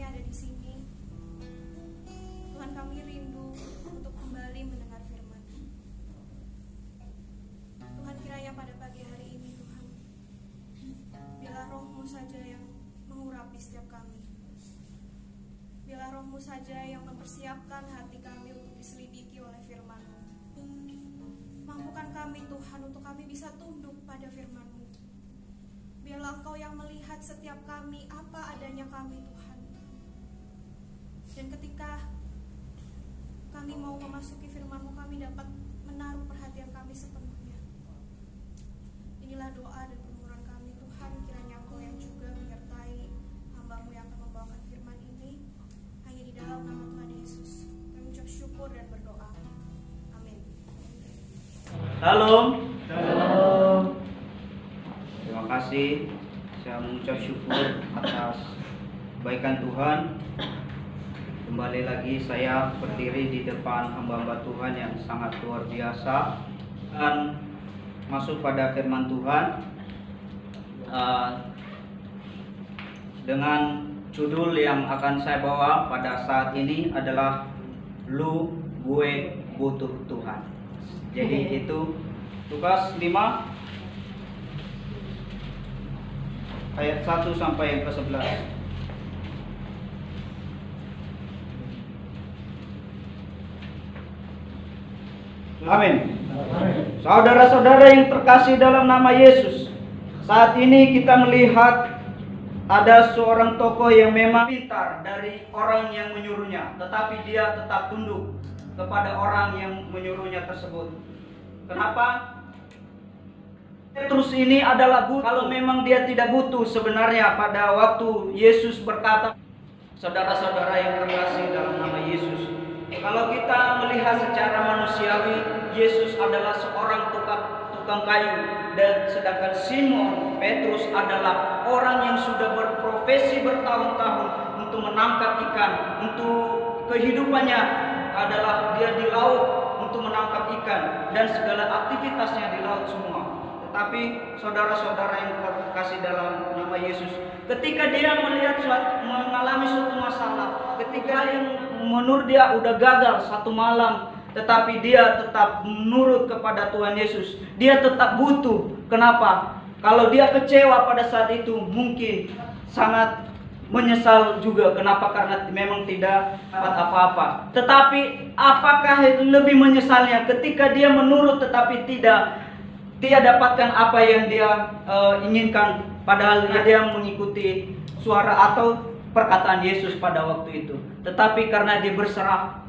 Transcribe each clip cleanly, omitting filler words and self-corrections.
ada di sini. Tuhan, kami rindu untuk kembali mendengar firman. Tuhan, kiranya pada pagi hari ini Tuhan, biarlah Roh-Mu saja yang mengurapi setiap kami. Biarlah Roh-Mu saja yang mempersiapkan hati kami untuk diselidiki oleh firman-Mu. Mampukan kami Tuhan untuk kami bisa tunduk pada firman-Mu. Biarlah Engkau yang melihat setiap kami apa adanya kami Tuhan. Dan ketika kami mau memasuki firman-Mu, kami dapat menaruh perhatian kami sepenuhnya. Inilah doa dan permohonan kami Tuhan, kiranya Engkau yang juga menyertai hamba-Mu yang akan membawakan firman ini. Hanya di dalam nama Tuhan Yesus kami ucap syukur dan berdoa. Amin. Shalom. Terima kasih. Saya mengucap syukur atas kebaikan Tuhan. Kembali lagi saya berdiri di depan hamba-hamba Tuhan yang sangat luar biasa dan masuk pada firman Tuhan dengan judul yang akan saya bawa pada saat ini adalah Lu Gue Butuh Tuhan. Jadi itu Lukas 5 ayat 1 sampai yang ke-11. Amin. Saudara-saudara yang terkasih dalam nama Yesus, saat ini kita melihat ada seorang tokoh yang memang pintar dari orang yang menyuruhnya, tetapi dia tetap tunduk kepada orang yang menyuruhnya tersebut. Kenapa? Petrus ini adalah butuh. Kalau memang dia tidak butuh sebenarnya pada waktu Yesus berkata, saudara-saudara yang terkasih dalam nama Yesus, kalau kita melihat secara manusiawi, Yesus adalah seorang tukang kayu, dan sedangkan Simon Petrus adalah orang yang sudah berprofesi bertahun-tahun untuk menangkap ikan. Untuk kehidupannya adalah dia di laut untuk menangkap ikan dan segala aktivitasnya di laut semua. Tetapi saudara-saudara yang terkasih dalam nama Yesus, ketika dia mengalami suatu masalah, ketika yang menurut dia udah gagal satu malam, tetapi dia tetap menurut kepada Tuhan Yesus, dia tetap butuh. Kenapa? Kalau dia kecewa pada saat itu, mungkin sangat menyesal juga. Kenapa? Karena memang tidak dapat apa-apa. Tetapi apakah lebih menyesalnya ketika dia menurut tetapi tidak dapatkan apa yang dia inginkan, padahal dia mengikuti suara atau perkataan Yesus pada waktu itu. Tetapi karena dia berserah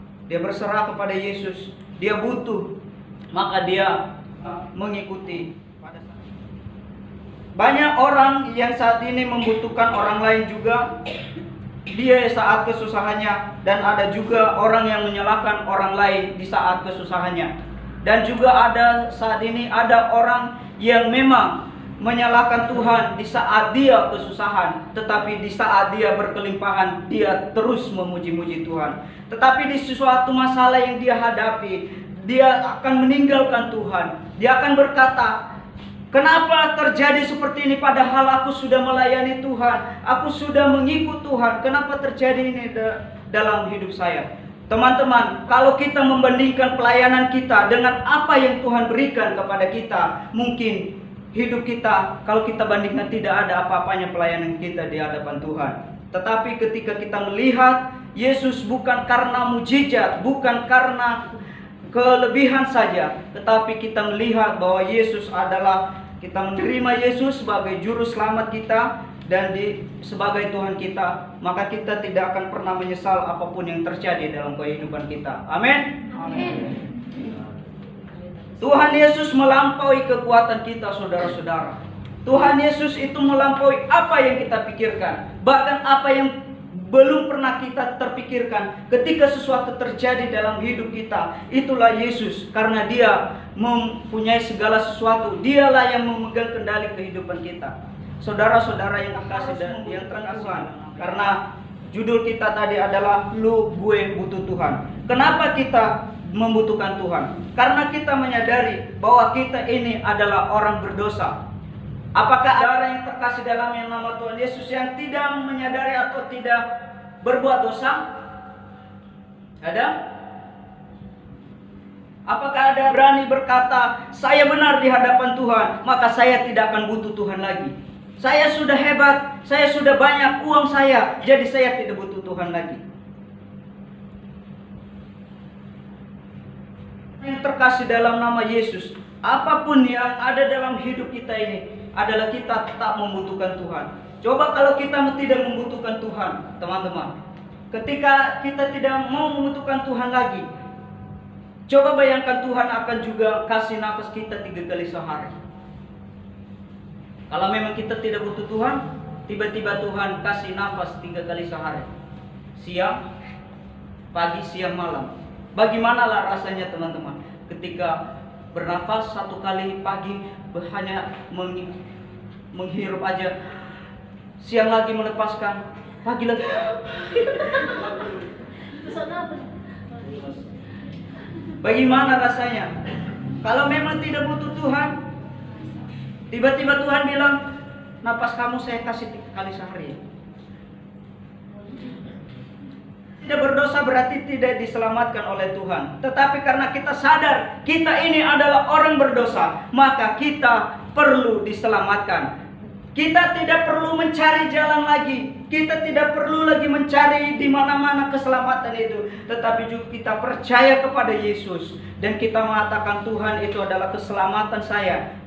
kepada Yesus, dia butuh, maka dia mengikuti. Banyak orang yang saat ini membutuhkan orang lain juga, dia saat kesusahannya, dan ada juga orang yang menyalahkan orang lain di saat kesusahannya. Dan juga ada saat ini ada orang yang memang menyalahkan Tuhan di saat dia kesusahan, tetapi di saat dia berkelimpahan dia terus memuji-muji Tuhan. Tetapi di sesuatu masalah yang dia hadapi, dia akan meninggalkan Tuhan. Dia akan berkata, kenapa terjadi seperti ini padahal aku sudah melayani Tuhan, aku sudah mengikut Tuhan, kenapa terjadi ini dalam hidup saya? Teman-teman, kalau kita membandingkan pelayanan kita dengan apa yang Tuhan berikan kepada kita, mungkin hidup kita, kalau kita bandingkan, tidak ada apa-apanya pelayanan kita di hadapan Tuhan. Tetapi ketika kita melihat Yesus bukan karena mujizat, bukan karena kelebihan saja, tetapi kita melihat bahwa Yesus adalah, kita menerima Yesus sebagai juru selamat kita dan sebagai Tuhan kita, maka kita tidak akan pernah menyesal apapun yang terjadi dalam kehidupan kita. Amin. Amin. Tuhan Yesus melampaui kekuatan kita, saudara-saudara. Tuhan Yesus itu melampaui apa yang kita pikirkan, bahkan apa yang belum pernah kita terpikirkan. Ketika sesuatu terjadi dalam hidup kita, itulah Yesus, karena dia mempunyai segala sesuatu. Dialah yang memegang kendali kehidupan kita. Saudara-saudara yang terkasih dan yang terkasih, karena judul kita tadi adalah Lu Gue Butuh Tuhan. Kenapa kita membutuhkan Tuhan? Karena kita menyadari bahwa kita ini adalah orang berdosa. Apakah ada orang yang terkasih dalam yang nama Tuhan Yesus yang tidak menyadari atau tidak berbuat dosa? Ada? Apakah ada berani berkata, saya benar di hadapan Tuhan, maka saya tidak akan butuh Tuhan lagi. Saya sudah hebat, saya sudah banyak uang saya, jadi saya tidak butuh Tuhan lagi. Yang terkasih dalam nama Yesus, apapun yang ada dalam hidup kita ini adalah kita tetap membutuhkan Tuhan. Coba kalau kita tidak membutuhkan Tuhan, teman-teman. Ketika kita tidak mau membutuhkan Tuhan lagi, coba bayangkan Tuhan akan juga kasih nafas kita 3 kali sehari. Kalau memang kita tidak butuh Tuhan, tiba-tiba Tuhan kasih nafas 3 kali sehari. Siang, pagi, siang, malam. Bagaimanalah rasanya teman-teman ketika bernafas 1 kali pagi hanya menghirup aja, siang lagi melepaskan, pagi lagi. Bagaimana rasanya? Kalau memang tidak butuh Tuhan, tiba-tiba Tuhan bilang, napas kamu saya kasih 3 kali sehari. Tidak berdosa berarti tidak diselamatkan oleh Tuhan. Tetapi karena kita sadar kita ini adalah orang berdosa, maka kita perlu diselamatkan. Kita tidak perlu mencari jalan lagi. Kita tidak perlu lagi mencari di mana-mana keselamatan itu. Tetapi juga kita percaya kepada Yesus. Dan kita mengatakan Tuhan itu adalah keselamatan saya.